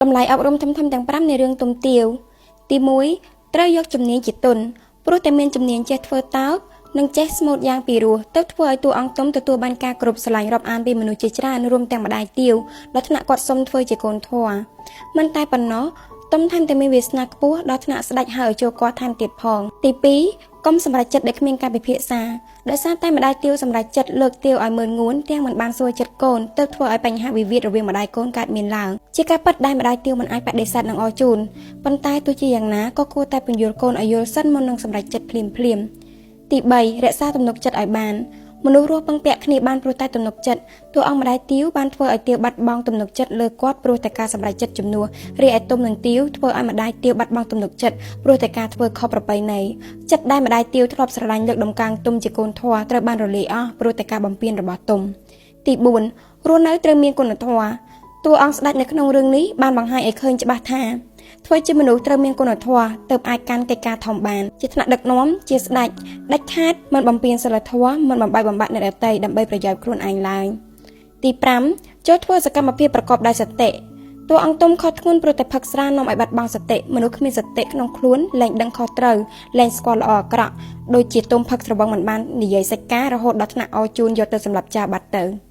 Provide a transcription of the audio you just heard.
តម្លៃអប់រំធំៗទាំង5នៃរឿងទុំទាវទី1ត្រូវយកជំនាញជាទុនព្រោះតែមានជំនាញចេះធ្វើតោកនិងចេះស្មូតយ៉ាងពីរោះទើបធ្វើឲ្យតួអង្គទុំទទួលបានការគោរពស្រឡាញ់រាប់អានពីមនុស្សជាច្រើនរួមទាំងម្ដាយទាវដល់ថ្នាក់គាត់សុំធ្វើជាកូនធម៌មិនតែប៉ុណ្ណោះទុំថែមទាំងមានវាសនាខ្ពស់ដល់ថ្នាក់ស្ដេចហៅឲ្យចូលគាត់ថែមទៀតផងទី2កុំសម្រេចចិត្តដែលគ្មានការពិភាក្សាដោយសារតែម្ដាយទាវសម្រេចចិត្តលើកទាវឲ្យមើលងួនទាំងមិនបានសួរចិត្តកូនទើបធ្វើឲ្យបញ្ហាវិវាទរវាងម្ដាយកូនកើតមានឡើងជាការពិតដែលម្ដាយទាវមិនអាចបដិសេធនឹងអរជូនប៉ុន្តែទោះជាយ៉ាងណាក៏គួរតែពន្យល់កូនឲ្យយល់សិនមុននឹងសម្រេចចិត្តភ្លាមៗទី3រក្សាទំនុកចិត្តឲ្យបានមនុស្សរស់ពឹងពាក់គ្នាបានព្រោះតែទំនុកចិត្តតួអង្គម្ដាយទាវបានធ្វើឲ្យទាវបាត់បង់ទំនុកចិត្តលើគាត់ព្រោះតែការសម្រេចចិត្តជំនួសរីឯទុំនិងទាវធ្វើឲ្យម្ដាយទាវបាត់បង់ទំនុកចិត្តព្រោះតែការធ្វើខុសប្រពៃណីចិត្តដែលម្ដាយទាវធ្លាប់ស្រឡាញ់លើកដំកើងទុំជាកូនធម៌ត្រូវបានរលាយអស់ព្រោះតែការបំពានរបស់ទុំទី4រស់នៅត្រូវមានគុណធម៌តួអង្គស្ដេចនៅក្នុងរឿងនេះបានបង្ហាញឲ្យឃើញច្បាស់ថាធ្វើជាមនុស្សត្រូវមានគុណធម៌ទើបអាចកាន់កិច្ចការធំបានជាថ្នាក់ដឹកនាំជាស្ដេចដាច់ខាតមិនបំពានសិលធម៌មិនបំបាយបំបាក់អ្នកដទៃដើម្បីប្រយោជន៍ខ្លួនឯងឡើយទី5ចូលធ្វើសកម្មភាពប្រកបដោយសតិតួអង្គទុំខុសធ្ងន់ព្រោះតែផឹកស្រានាំឲ្យបាត់បង់សតិមនុស្សគ្មានសតិក្នុងខ្លួនលែងដឹងខុសត្រូវលែងស្គាល់ល្អអាក្រក់ដូចជាទុំផឹកស្រវឹងមិនបាននិយាយសាច់ការរហូតដល់ថ្នាក់អរជូនយកទៅសម្លាប់ចោលបាត់ទៅ